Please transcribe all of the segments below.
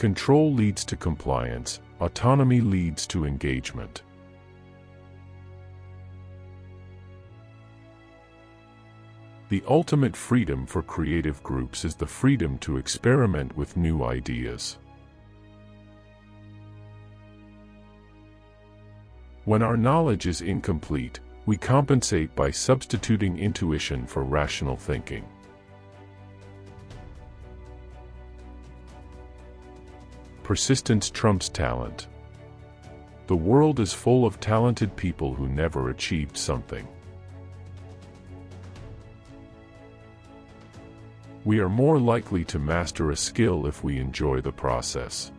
Control leads to compliance, autonomy leads to engagement. The ultimate freedom for creative groups is the freedom to experiment with new ideas. When our knowledge is incomplete, we compensate by substituting intuition for rational thinking. Persistence trumps talent. The world is full of talented people who never achieved something. We are more likely to master a skill if we enjoy the process.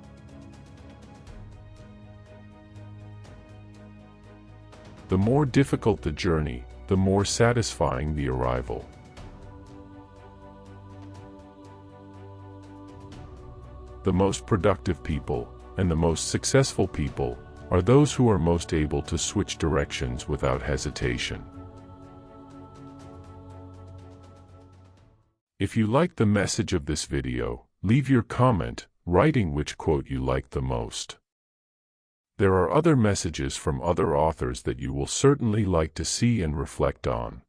The more difficult the journey, the more satisfying the arrival. The most productive people, and the most successful people, are those who are most able to switch directions without hesitation. If you liked the message of this video, leave your comment, writing which quote you liked the most. There are other messages from other authors that you will certainly like to see and reflect on.